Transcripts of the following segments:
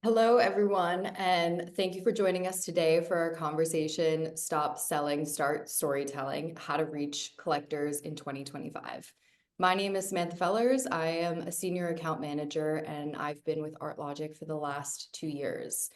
Hello, everyone, and thank you for joining us today for our conversation, Stop Selling, Start Storytelling, How to Reach Collectors in 2025. My name is Samantha Fellers. I am a senior account manager, and I've been with Artlogic for the last 2 years.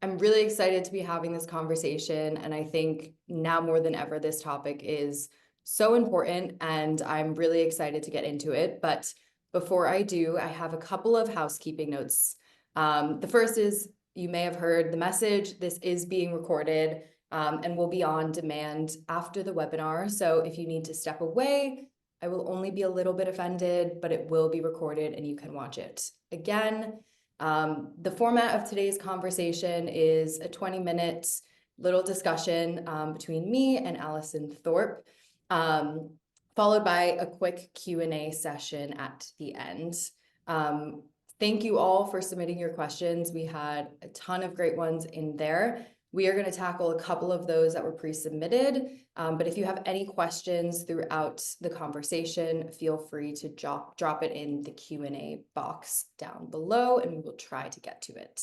I'm really excited to be having this conversation, and I think now more than ever, this topic is so important, and I'm really excited to get into it. But before I do, I have a couple of housekeeping notes. The first is you may have heard the message. This is being recorded and will be on demand after the webinar. So if you need to step away, I will only be a little bit offended, but it will be recorded and you can watch it again. The format of today's conversation is a 20-minute little discussion between me and Allison Thorpe, followed by a quick Q&A session at the end. Thank you all for submitting your questions. We had a ton of great ones in there. We are going to tackle a couple of those that were pre-submitted, but if you have any questions throughout the conversation, feel free to drop it in the Q&A box down below, and we will try to get to it.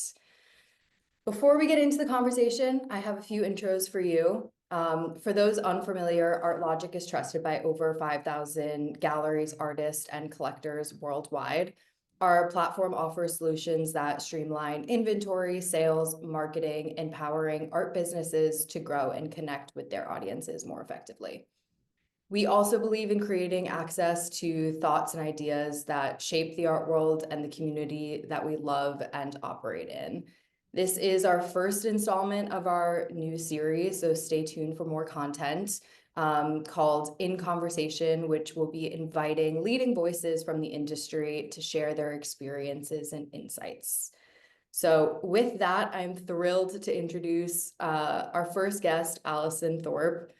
Before we get into the conversation, I have a few intros for you. For those unfamiliar, Artlogic is trusted by over 5,000 galleries, artists, and collectors worldwide. Our platform offers solutions that streamline inventory, sales, marketing, empowering art businesses to grow and connect with their audiences more effectively. We also believe in creating access to thoughts and ideas that shape the art world and the community that we love and operate in. This is our first installment of our new series, so stay tuned for more content. Called In Conversation, which will be inviting leading voices from the industry to share their experiences and insights. So with that, I'm thrilled to introduce our first guest, Allison Thorpe.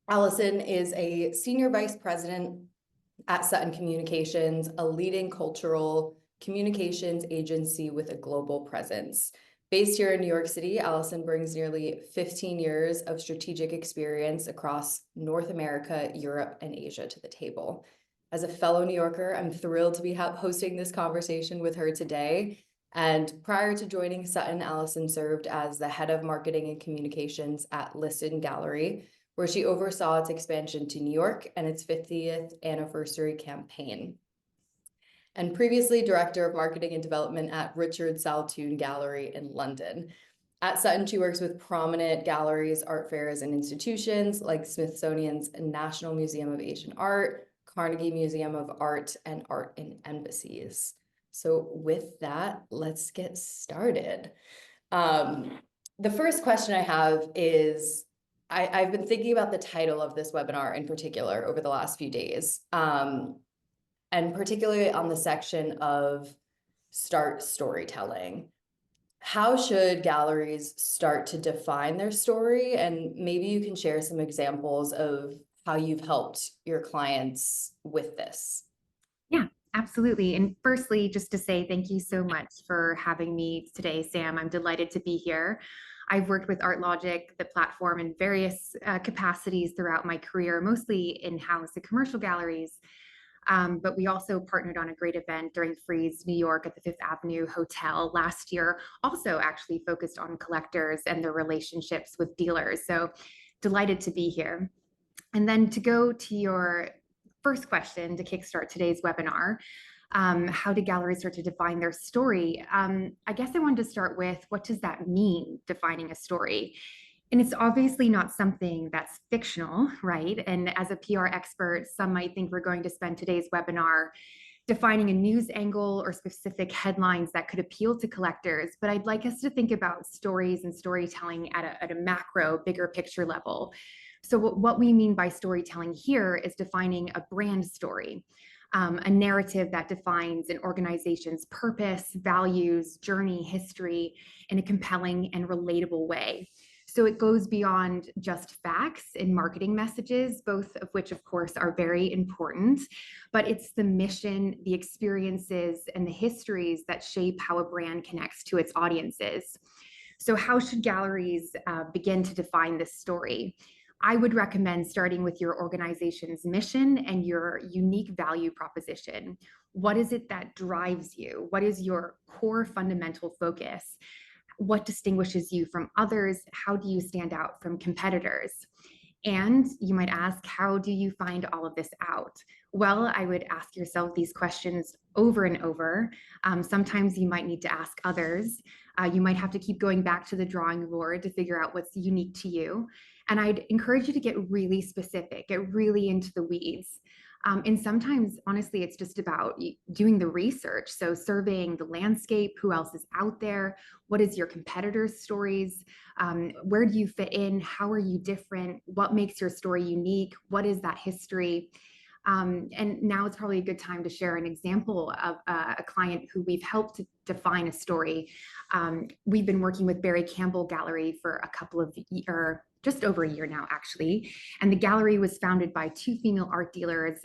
Allison is a senior vice president at Sutton Communications, a leading cultural communications agency with a global presence. Based here in New York City, Allison brings nearly 15 years of strategic experience across North America, Europe, and Asia to the table. As a fellow New Yorker, I'm thrilled to be hosting this conversation with her today. And prior to joining Sutton, Allison served as the head of marketing and communications at Liston Gallery, where she oversaw its expansion to New York and its 50th anniversary campaign, and previously Director of Marketing and Development at Richard Saltoun Gallery in London. At Sutton, she works with prominent galleries, art fairs, and institutions like Smithsonian's National Museum of Asian Art, Carnegie Museum of Art, and Art in Embassies. So with that, let's get started. The first question I have is, I've been thinking about the title of this webinar in particular over the last few days. And particularly on the section of start storytelling. How should galleries start to define their story? And maybe you can share some examples of how you've helped your clients with this. Yeah, absolutely. And firstly, just to say thank you so much for having me today, Sam. I'm delighted to be here. I've worked with Artlogic, the platform, in various capacities throughout my career, mostly in-house at commercial galleries. But we also partnered on a great event during Frieze New York at the Fifth Avenue Hotel last year, also actually focused on collectors and their relationships with dealers. So delighted to be here. And then to go to your first question to kickstart today's webinar, how do galleries start to define their story? I guess I wanted to start with, what does that mean, defining a story? And it's obviously not something that's fictional, right? And as a PR expert, some might think we're going to spend today's webinar defining a news angle or specific headlines that could appeal to collectors. But I'd like us to think about stories and storytelling at a macro, bigger picture level. So what we mean by storytelling here is defining a brand story, a narrative that defines an organization's purpose, values, journey, history in a compelling and relatable way. So it goes beyond just facts and marketing messages, both of which, of course, are very important, but it's the mission, the experiences, and the histories that shape how a brand connects to its audiences. So how should galleries begin to define this story? I would recommend starting with your organization's mission and your unique value proposition. What is it that drives you? What is your core fundamental focus? What distinguishes you from others? How do you stand out from competitors? And you might ask, how do you find all of this out? Well, I would ask yourself these questions over and over. Sometimes you might need to ask others. You might have to keep going back to the drawing board to figure out what's unique to you. And I'd encourage you to get really specific, get really into the weeds. And sometimes, honestly, it's just about doing the research. So surveying the landscape, who else is out there? What is your competitors' stories? Where do you fit in? How are you different? What makes your story unique? What is that history? And now it's probably a good time to share an example of a client who we've helped to define a story. We've been working with Barry Campbell Gallery for a couple of years, just over a year now, actually. And the gallery was founded by two female art dealers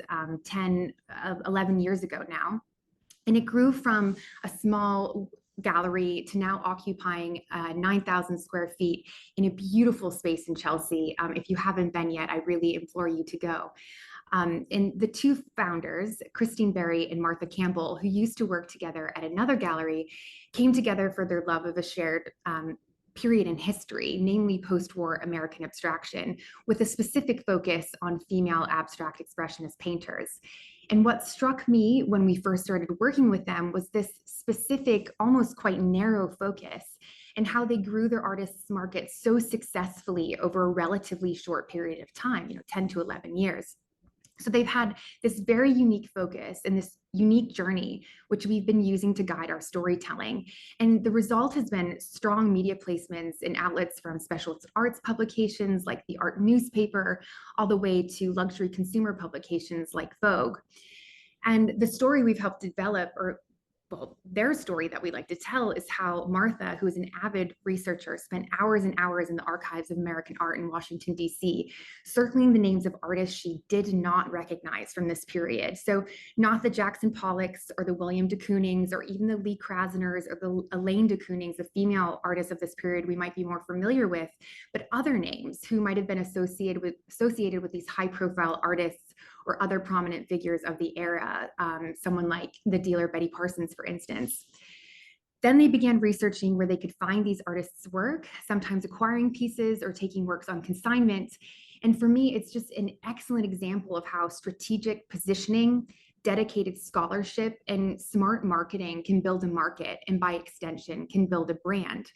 11 years ago now. And it grew from a small gallery to now occupying 9,000 square feet in a beautiful space in Chelsea. If you haven't been yet, I really implore you to go. And the two founders, Christine Berry and Martha Campbell, who used to work together at another gallery, came together for their love of a shared period in history, namely post-war American abstraction, with a specific focus on female abstract expressionist painters. And what struck me when we first started working with them was this specific, almost quite narrow focus, and how they grew their artists' market so successfully over a relatively short period of time, 10 to 11 years. So they've had this very unique focus and this unique journey, which we've been using to guide our storytelling. And the result has been strong media placements in outlets from specialist arts publications like the Art newspaper, all the way to luxury consumer publications like Vogue. And the story we've helped develop, their story that we like to tell, is how Martha, who is an avid researcher, spent hours and hours in the archives of American art in Washington, D.C., circling the names of artists she did not recognize from this period. So not the Jackson Pollocks or the William de Koonings or even the Lee Krasners or the Elaine de Koonings, the female artists of this period we might be more familiar with, but other names who might have been associated with these high-profile artists or other prominent figures of the era, someone like the dealer Betty Parsons, for instance. Then they began researching where they could find these artists' work, sometimes acquiring pieces or taking works on consignment. And for me, it's just an excellent example of how strategic positioning, dedicated scholarship, and smart marketing can build a market, and by extension, can build a brand.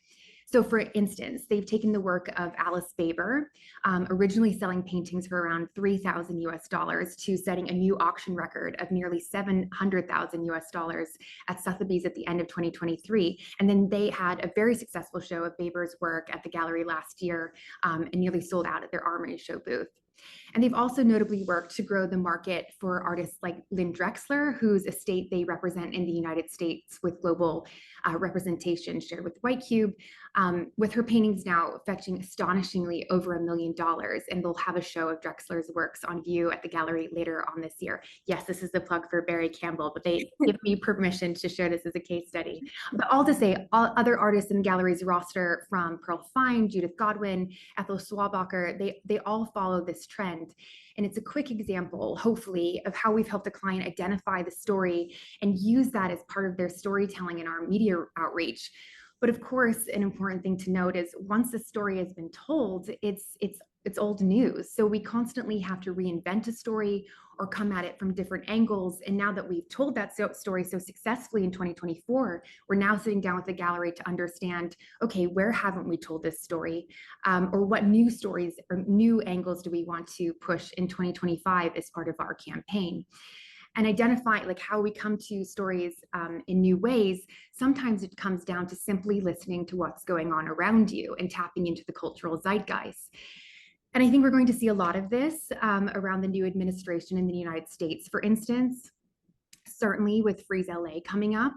So for instance, they've taken the work of Alice Baber, originally selling paintings for around $3,000 US to setting a new auction record of nearly $700,000 US at Sotheby's at the end of 2023. And then they had a very successful show of Baber's work at the gallery last year and nearly sold out at their Armory show booth. And they've also notably worked to grow the market for artists like Lynn Drexler, whose estate they represent in the United States with global representation shared with White Cube, with her paintings now fetching astonishingly over $1 million. And they'll have a show of Drexler's works on view at the gallery later on this year. Yes, this is the plug for Barry Campbell, but they give me permission to show this as a case study. But all to say, all other artists in the gallery's roster, from Pearl Fine, Judith Godwin, Ethel Swabacher, they all follow this trend. And it's a quick example, hopefully, of how we've helped a client identify the story and use that as part of their storytelling in our media outreach. But of course, an important thing to note is once the story has been told, it's old news. So we constantly have to reinvent a story or come at it from different angles. And now that we've told that story so successfully in 2024, we're now sitting down with the gallery to understand, okay, where haven't we told this story? Or what new stories or new angles do we want to push in 2025 as part of our campaign? And identify like how we come to stories in new ways. Sometimes it comes down to simply listening to what's going on around you and tapping into the cultural zeitgeist. And I think we're going to see a lot of this around the new administration in the United States. For instance, certainly with Freeze LA coming up,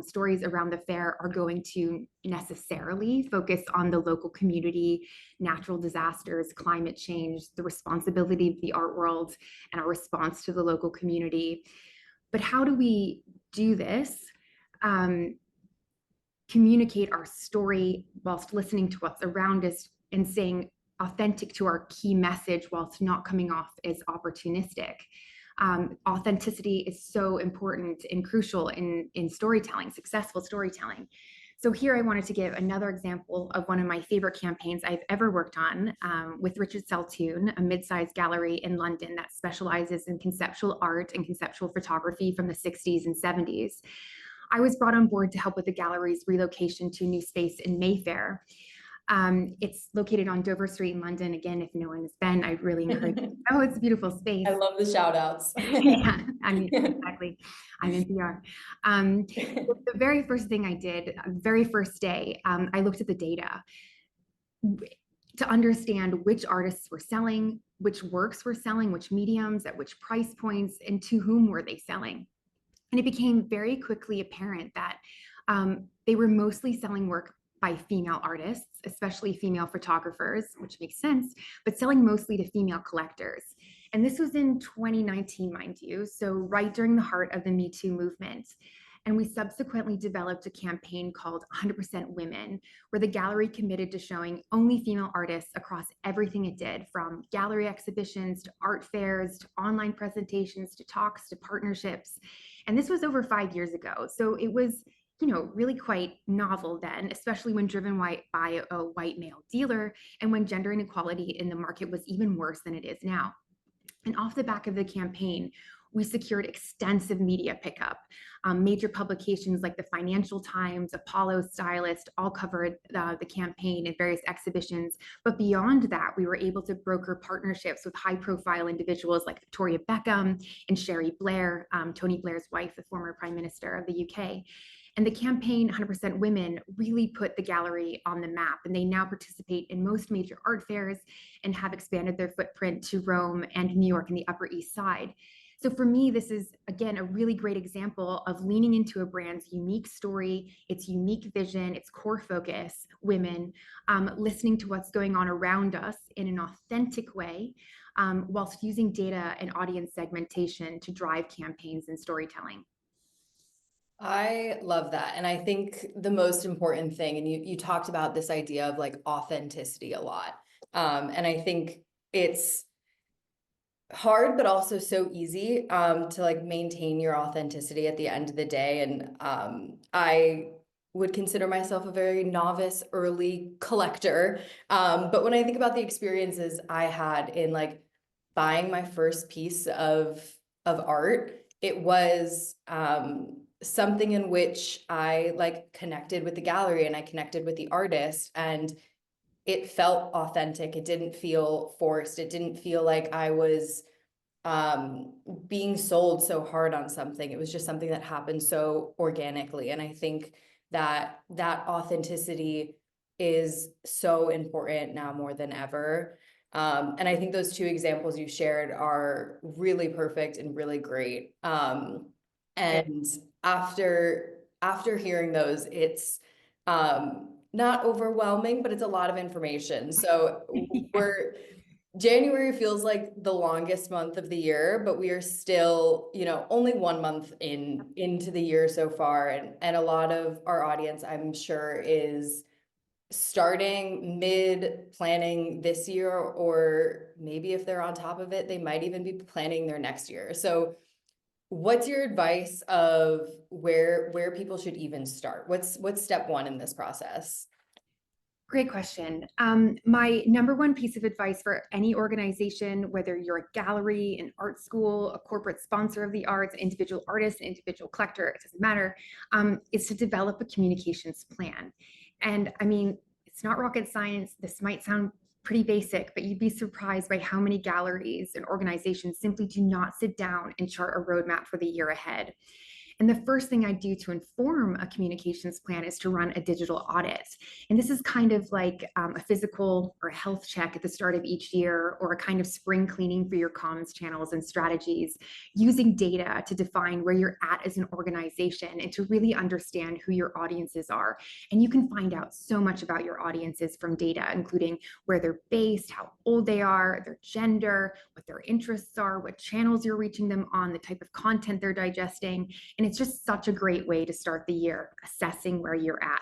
stories around the fair are going to necessarily focus on the local community, natural disasters, climate change, the responsibility of the art world, and our response to the local community. But how do we do this? Communicate our story whilst listening to what's around us and saying, authentic to our key message whilst not coming off as opportunistic. Authenticity is so important and crucial in storytelling, successful storytelling. So here I wanted to give another example of one of my favorite campaigns I've ever worked on with Richard Saltoun, a mid-sized gallery in London that specializes in conceptual art and conceptual photography from the 60s and 70s. I was brought on board to help with the gallery's relocation to a new space in Mayfair. It's located on Dover Street in London. Again, if no one has been, I really encourage you. Oh, it's a beautiful space. I love the shout outs. Yeah, I mean, exactly. I'm in PR. The very first thing I did, very first day, I looked at the data to understand which artists were selling, which works were selling, which mediums, at which price points, and to whom were they selling. And it became very quickly apparent that they were mostly selling work by female artists, especially female photographers, which makes sense, but selling mostly to female collectors. And this was in 2019, mind you, so right during the heart of the Me Too movement. And we subsequently developed a campaign called 100% Women, where the gallery committed to showing only female artists across everything it did, from gallery exhibitions to art fairs, to online presentations, to talks, to partnerships. And this was over 5 years ago. So it was, you know, really quite novel then, especially when driven by a white male dealer and when gender inequality in the market was even worse than it is now. And off the back of the campaign, we secured extensive media pickup. Major publications like the Financial Times, Apollo, Stylist, all covered the campaign in various exhibitions. But beyond that, we were able to broker partnerships with high-profile individuals like Victoria Beckham and Sherry Blair, Tony Blair's wife, the former Prime Minister of the UK. And the campaign 100% Women really put the gallery on the map, and they now participate in most major art fairs and have expanded their footprint to Rome and New York and the Upper East Side. So for me, this is, again, a really great example of leaning into a brand's unique story, its unique vision, its core focus, women, listening to what's going on around us in an authentic way, whilst using data and audience segmentation to drive campaigns and storytelling. I love that. And I think the most important thing, and you talked about this idea of like authenticity a lot. And I think it's hard, but also so easy to like maintain your authenticity at the end of the day. And I would consider myself a very novice early collector. But when I think about the experiences I had in like buying my first piece of art, it was something in which I like connected with the gallery and I connected with the artist, and it felt authentic. It didn't feel forced. It didn't feel like I was being sold so hard on something. It was just something that happened so organically. And I think that that authenticity is so important now more than ever. And I think those two examples you shared are really perfect and really great. And after hearing those, it's not overwhelming, but it's a lot of information. So January feels like the longest month of the year, but we are still, you know, only 1 month into the year so far. And a lot of our audience, I'm sure, is starting mid planning this year, or maybe if they're on top of it, they might even be planning their next year. So what's your advice of where people should even start? What's step one in this process? Great question. My number one piece of advice for any organization, whether you're a gallery, an art school, a corporate sponsor of the arts, individual artist, individual collector, it doesn't matter, is to develop a communications plan. And I mean, it's not rocket science. This might sound pretty basic, but you'd be surprised by how many galleries and organizations simply do not sit down and chart a roadmap for the year ahead. And the first thing I do to inform a communications plan is to run a digital audit. And this is kind of like a physical or health check at the start of each year, or a kind of spring cleaning for your comms channels and strategies, using data to define where you're at as an organization and to really understand who your audiences are. And you can find out so much about your audiences from data, including where they're based, how old they are, their gender, what their interests are, what channels you're reaching them on, the type of content they're digesting. And it's just such a great way to start the year, assessing where you're at.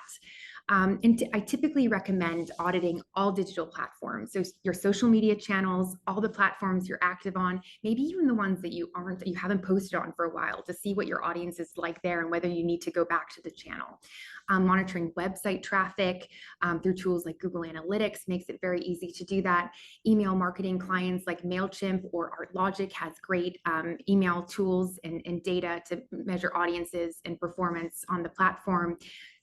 I typically recommend auditing all digital platforms. So your social media channels, all the platforms you're active on, maybe even the ones that you haven't posted on for a while, to see what your audience is like there and whether you need to go back to the channel. Monitoring website traffic through tools like Google Analytics makes it very easy to do that. Email marketing clients like MailChimp or Artlogic has great email tools and data to measure audiences and performance on the platform.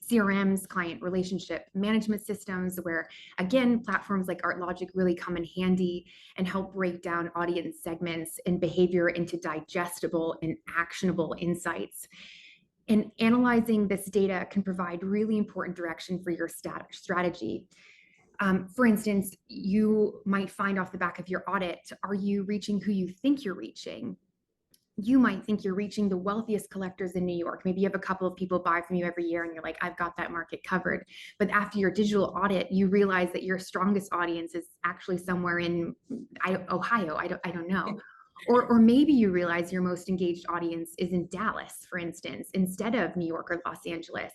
CRMs, client relationship management systems, where again, platforms like Artlogic really come in handy and help break down audience segments and behavior into digestible and actionable insights. And analyzing this data can provide really important direction for your strategy. For instance, you might find off the back of your audit, are you reaching who you think you're reaching? You might think you're reaching the wealthiest collectors in New York. Maybe you have a couple of people buy from you every year and you're like, I've got that market covered. But after your digital audit, you realize that your strongest audience is actually somewhere in Ohio. I don't know. Or maybe you realize your most engaged audience is in Dallas, for instance, instead of New York or Los Angeles.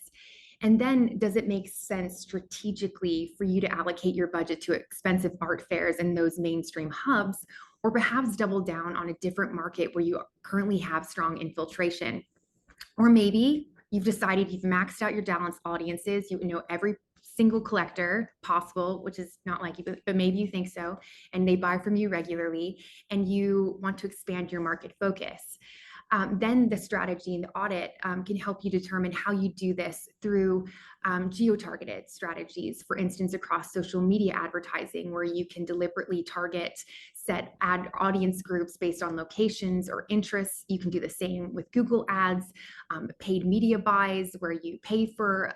And then does it make sense strategically for you to allocate your budget to expensive art fairs in those mainstream hubs, or perhaps double down on a different market where you currently have strong infiltration? Or maybe you've decided you've maxed out your Dallas audiences, you know every single collector possible, which is not like you, but maybe you think so, and they buy from you regularly, and you want to expand your market focus. Then the strategy and the audit can help you determine how you do this through geo-targeted strategies, for instance, across social media advertising, where you can deliberately target set ad audience groups based on locations or interests. You can do the same with Google ads, paid media buys, where you pay for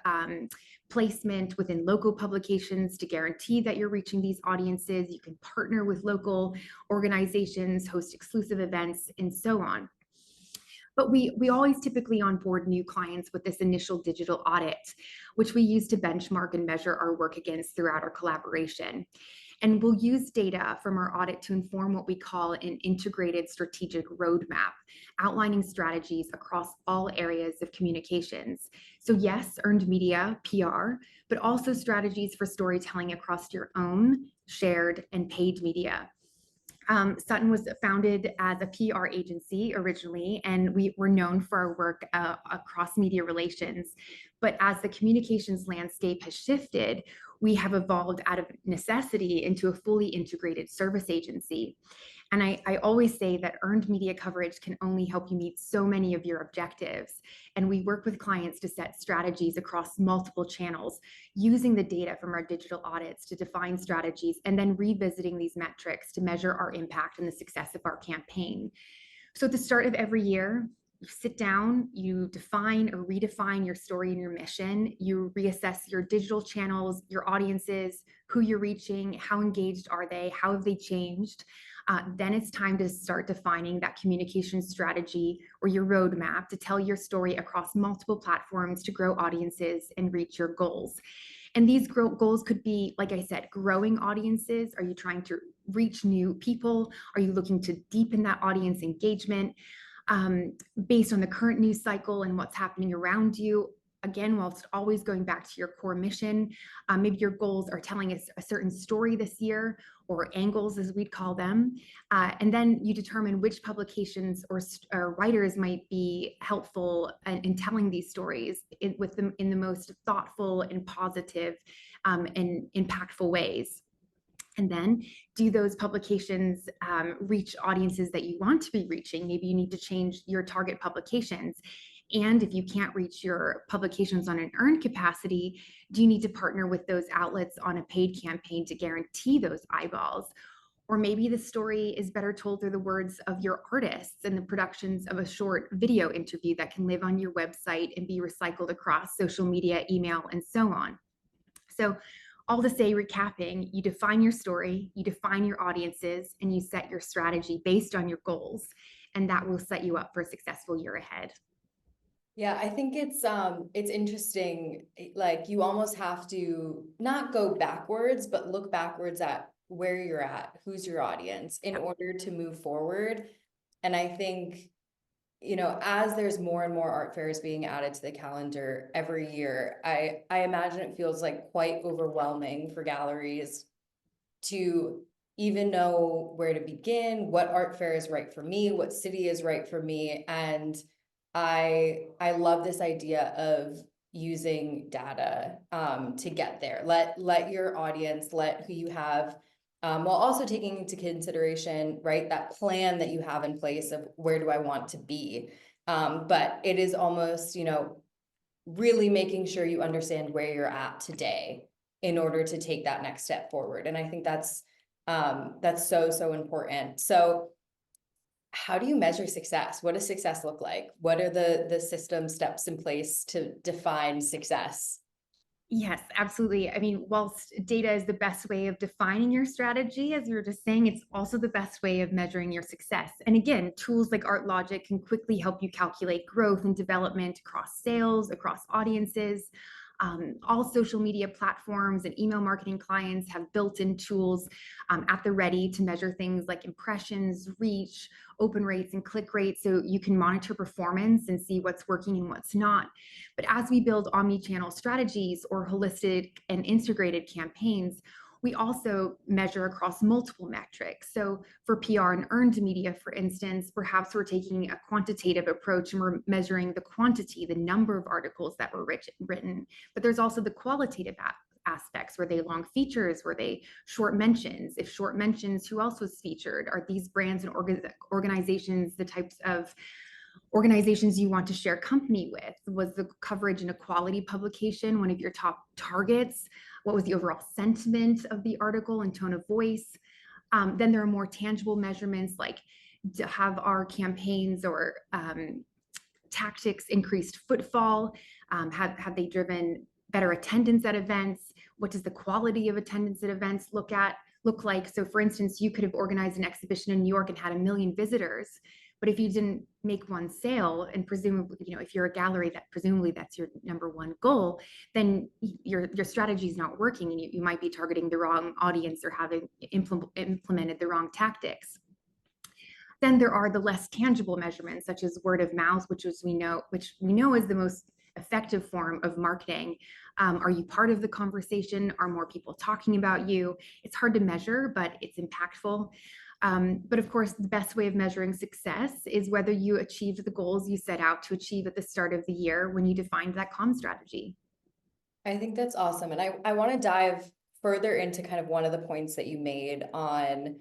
placement within local publications to guarantee that you're reaching these audiences. You can partner with local organizations, host exclusive events, and so on. But we always typically onboard new clients with this initial digital audit, which we use to benchmark and measure our work against throughout our collaboration. And we'll use data from our audit to inform what we call an integrated strategic roadmap, outlining strategies across all areas of communications. So yes, earned media, PR, but also strategies for storytelling across your own, shared, and paid media. Sutton was founded as a PR agency originally, and we were known for our work across media relations. But as the communications landscape has shifted, we have evolved out of necessity into a fully integrated service agency. And I always say that earned media coverage can only help you meet so many of your objectives. And we work with clients to set strategies across multiple channels, using the data from our digital audits to define strategies, and then revisiting these metrics to measure our impact and the success of our campaign. So at the start of every year, you sit down, you define or redefine your story and your mission, you reassess your digital channels, your audiences, who you're reaching, how engaged are they, how have they changed. Then it's time to start defining that communication strategy or your roadmap to tell your story across multiple platforms to grow audiences and reach your goals. And these goals could be, like I said, growing audiences. Are you trying to reach new people? Are you looking to deepen that audience engagement based on the current news cycle and what's happening around you? Again, whilst always going back to your core mission, maybe your goals are telling us a certain story this year, or angles as we'd call them. And then you determine which publications or writers might be helpful in telling these stories with them in the most thoughtful and positive and impactful ways. And then do those publications reach audiences that you want to be reaching? Maybe you need to change your target publications. And if you can't reach your publications on an earned capacity, do you need to partner with those outlets on a paid campaign to guarantee those eyeballs? Or maybe the story is better told through the words of your artists and the productions of a short video interview that can live on your website and be recycled across social media, email, and so on. So all to say, recapping, you define your story, you define your audiences, and you set your strategy based on your goals. And that will set you up for a successful year ahead. Yeah, I think it's interesting. Like, you almost have to not go backwards, but look backwards at where you're at, who's your audience, in order to move forward. And I think as there's more and more art fairs being added to the calendar every year, I imagine it feels like quite overwhelming for galleries to even know where to begin, what art fair is right for me, what city is right for me. And I love this idea of using data to get there. Let your audience, let who you have, while also taking into consideration, right, that plan that you have in place of where do I want to be. But it is almost, really making sure you understand where you're at today in order to take that next step forward. And I think that's so important. So how do you measure success? What does success look like? What are the system steps in place to define success? Yes, absolutely. I mean, whilst data is the best way of defining your strategy, as you were just saying, it's also the best way of measuring your success. And again, tools like Artlogic can quickly help you calculate growth and development across sales, across audiences. All social media platforms and email marketing clients have built-in tools at the ready to measure things like impressions, reach, open rates, and click rates, so you can monitor performance and see what's working and what's not. But as we build omni-channel strategies or holistic and integrated campaigns, we also measure across multiple metrics. So for PR and earned media, for instance, perhaps we're taking a quantitative approach and we're measuring the quantity, the number of articles that were written. But there's also the qualitative aspects. Were they long features? Were they short mentions? If short mentions, who else was featured? Are these brands and organizations the types of organizations you want to share company with? Was the coverage in a quality publication one of your top targets? What was the overall sentiment of the article and tone of voice? Then there are more tangible measurements, like have our campaigns or tactics increased footfall? Have they driven better attendance at events? What does the quality of attendance at events look like? So for instance, you could have organized an exhibition in New York and had 1 million visitors, but if you didn't make one sale, and presumably, if you're a gallery, that presumably that's your number one goal, then your strategy is not working, and you might be targeting the wrong audience or having implemented the wrong tactics. Then there are the less tangible measurements, such as word of mouth, which we know is the most effective form of marketing. Are you part of the conversation? Are more people talking about you? It's hard to measure, but it's impactful. But of course, the best way of measuring success is whether you achieved the goals you set out to achieve at the start of the year when you defined that comm strategy. I think that's awesome. And I want to dive further into kind of one of the points that you made on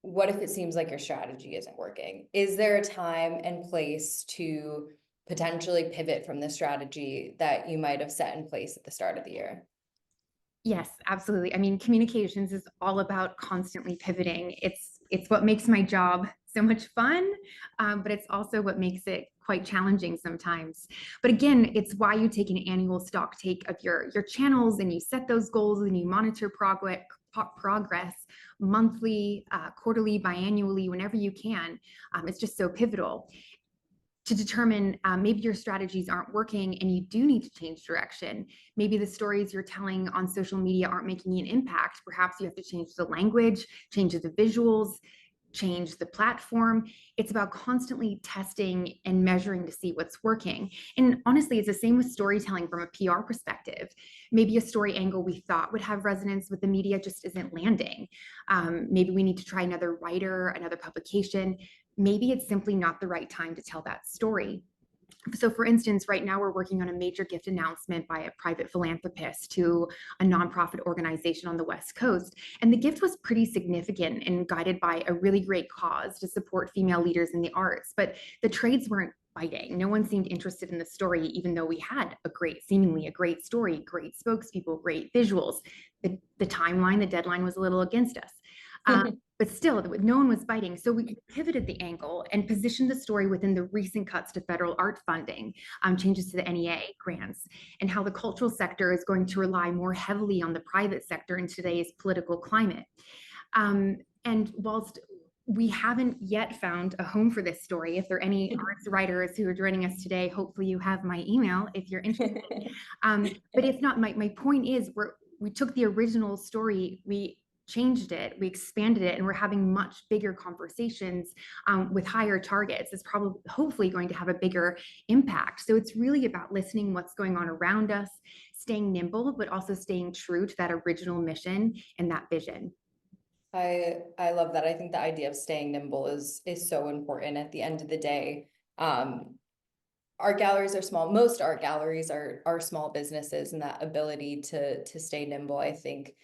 what if it seems like your strategy isn't working? Is there a time and place to potentially pivot from the strategy that you might have set in place at the start of the year? Yes, absolutely. I mean, communications is all about constantly pivoting. It's what makes my job so much fun, but it's also what makes it quite challenging sometimes. But again, it's why you take an annual stock take of your channels, and you set those goals and you monitor progress monthly, quarterly, biannually, whenever you can. It's just so pivotal to determine maybe your strategies aren't working and you do need to change direction. Maybe the stories you're telling on social media aren't making an impact. Perhaps you have to change the language, change the visuals, change the platform. It's about constantly testing and measuring to see what's working. And honestly, it's the same with storytelling from a PR perspective. Maybe a story angle we thought would have resonance with the media just isn't landing. Maybe we need to try another writer, another publication. Maybe it's simply not the right time to tell that story. So for instance, right now we're working on a major gift announcement by a private philanthropist to a nonprofit organization on the West Coast. And the gift was pretty significant and guided by a really great cause to support female leaders in the arts. But the trades weren't biting. No one seemed interested in the story, even though we had seemingly a great story, great spokespeople, great visuals. The timeline, the deadline was a little against us. But still, no one was biting. So we pivoted the angle and positioned the story within the recent cuts to federal art funding, changes to the NEA grants, and how the cultural sector is going to rely more heavily on the private sector in today's political climate. And whilst we haven't yet found a home for this story, if there are any arts writers who are joining us today, hopefully you have my email if you're interested. But if not, my point is we took the original story, we changed it, we expanded it, and we're having much bigger conversations with higher targets. It's probably hopefully going to have a bigger impact. So it's really about listening what's going on around us, staying nimble, but also staying true to that original mission and that vision. I love that. I think the idea of staying nimble is so important. At the end of the day, art galleries are small. Most art galleries are small businesses, and that ability to stay nimble, I think,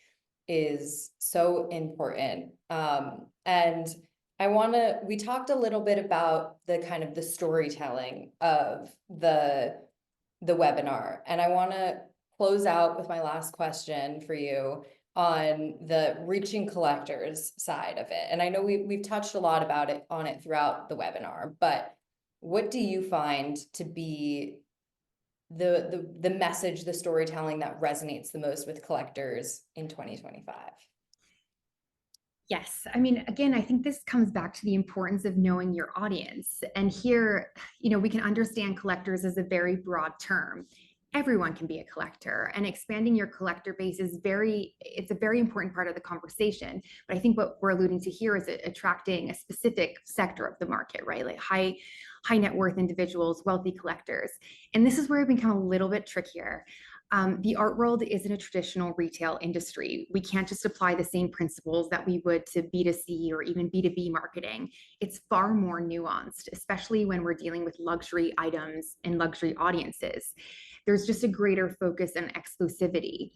is so important. And we talked a little bit about the kind of the storytelling of the webinar, and I want to close out with my last question for you on the reaching collectors side of it. And I know we've touched a lot about it throughout the webinar, but what do you find to be the message, the storytelling that resonates the most with collectors in 2025? Yes. I mean, again, I think this comes back to the importance of knowing your audience. And here, we can understand collectors as a very broad term. Everyone can be a collector, and expanding your collector base it's a very important part of the conversation. But I think what we're alluding to here is attracting a specific sector of the market, right? Like high net worth individuals, wealthy collectors. And this is where it become a little bit trickier. The art world isn't a traditional retail industry. We can't just apply the same principles that we would to B2C or even B2B marketing. It's far more nuanced, especially when we're dealing with luxury items and luxury audiences. There's just a greater focus on exclusivity.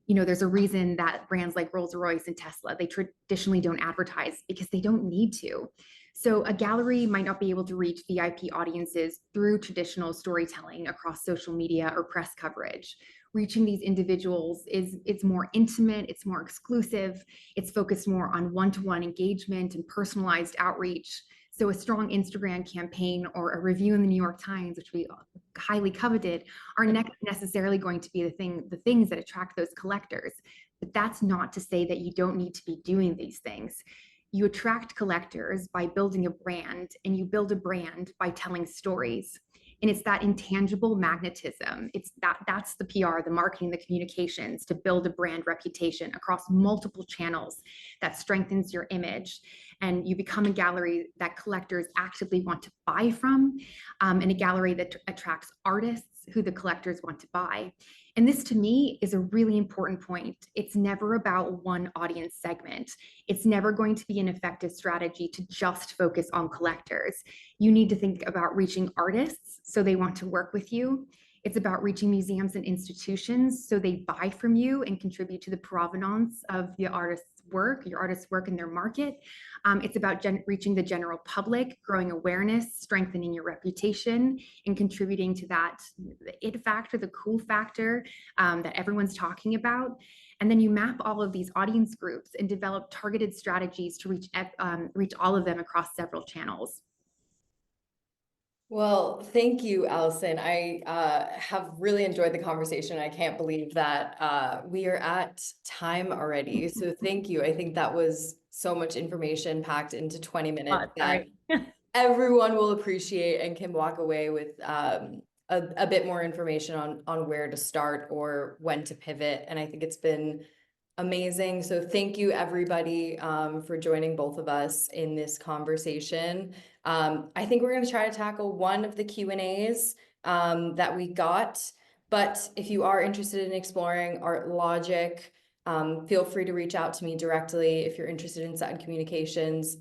There's a reason that brands like Rolls-Royce and Tesla, they traditionally don't advertise because they don't need to. So a gallery might not be able to reach VIP audiences through traditional storytelling across social media or press coverage. Reaching these individuals it's more intimate, it's more exclusive, it's focused more on one-to-one engagement and personalized outreach. So a strong Instagram campaign or a review in the New York Times, which we highly coveted, are not necessarily going to be the things that attract those collectors. But that's not to say that you don't need to be doing these things. You attract collectors by building a brand, and you build a brand by telling stories. And it's that intangible magnetism. That's the PR, the marketing, the communications, to build a brand reputation across multiple channels that strengthens your image. And you become a gallery that collectors actively want to buy from, and a gallery that attracts artists who the collectors want to buy. And this, to me, is a really important point. It's never about one audience segment. It's never going to be an effective strategy to just focus on collectors. You need to think about reaching artists so they want to work with you. It's about reaching museums and institutions so they buy from you and contribute to the provenance of your artist's work in their market. It's about reaching the general public, growing awareness, strengthening your reputation, and contributing to that the it factor, the cool factor that everyone's talking about. And then you map all of these audience groups and develop targeted strategies to reach all of them across several channels. Well, thank you, Allison. I have really enjoyed the conversation. I can't believe that we are at time already. So thank you. I think that was so much information packed into 20 minutes that everyone will appreciate and can walk away with a bit more information on where to start or when to pivot. And I think it's been amazing. So thank you, everybody, for joining both of us in this conversation. I think we're going to try to tackle one of the Q&As that we got. But if you are interested in exploring Artlogic, feel free to reach out to me directly. If you're interested in Sutton Communications,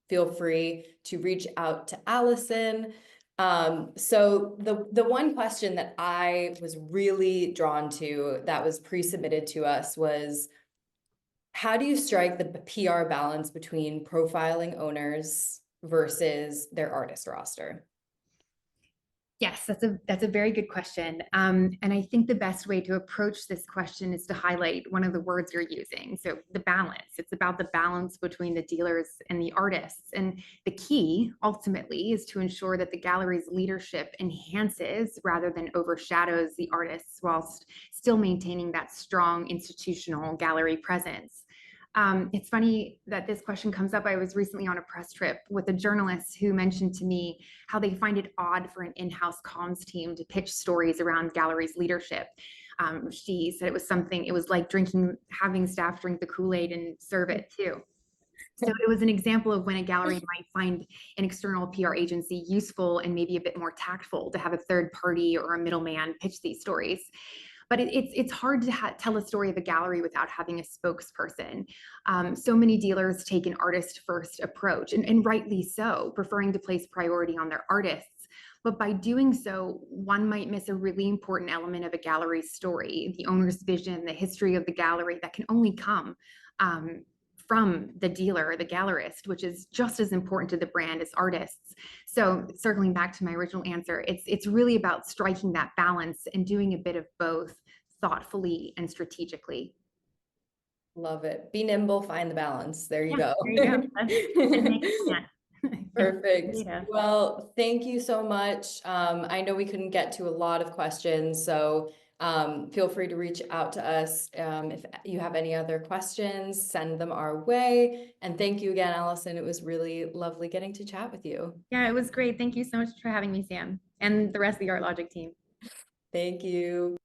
feel free to reach out to Allison. So the one question that I was really drawn to that was pre-submitted to us was, how do you strike the PR balance between profiling owners versus their artist roster? Yes, that's a very good question. And I think the best way to approach this question is to highlight one of the words you're using. So the balance. It's about the balance between the dealers and the artists. And the key, ultimately, is to ensure that the gallery's leadership enhances rather than overshadows the artists, whilst still maintaining that strong institutional gallery presence. It's funny that this question comes up. I was recently on a press trip with a journalist who mentioned to me how they find it odd for an in-house comms team to pitch stories around galleries' leadership. She said it was like having staff drink the Kool-Aid and serve it too. So it was an example of when a gallery might find an external PR agency useful and maybe a bit more tactful to have a third party or a middleman pitch these stories. But it's hard to tell a story of a gallery without having a spokesperson. So many dealers take an artist first approach, and rightly so, preferring to place priority on their artists. But by doing so, one might miss a really important element of a gallery's story, the owner's vision, the history of the gallery that can only come from the dealer, the gallerist, which is just as important to the brand as artists. So circling back to my original answer, it's really about striking that balance and doing a bit of both thoughtfully and strategically. Love it. Be nimble, find the balance. There you go. There you go. Perfect. Yeah. Well, thank you so much. I know we couldn't get to a lot of questions, so feel free to reach out to us. If you have any other questions, send them our way. And thank you again, Allison. It was really lovely getting to chat with you. Yeah, it was great. Thank you so much for having me, Sam, and the rest of the Artlogic team. Thank you.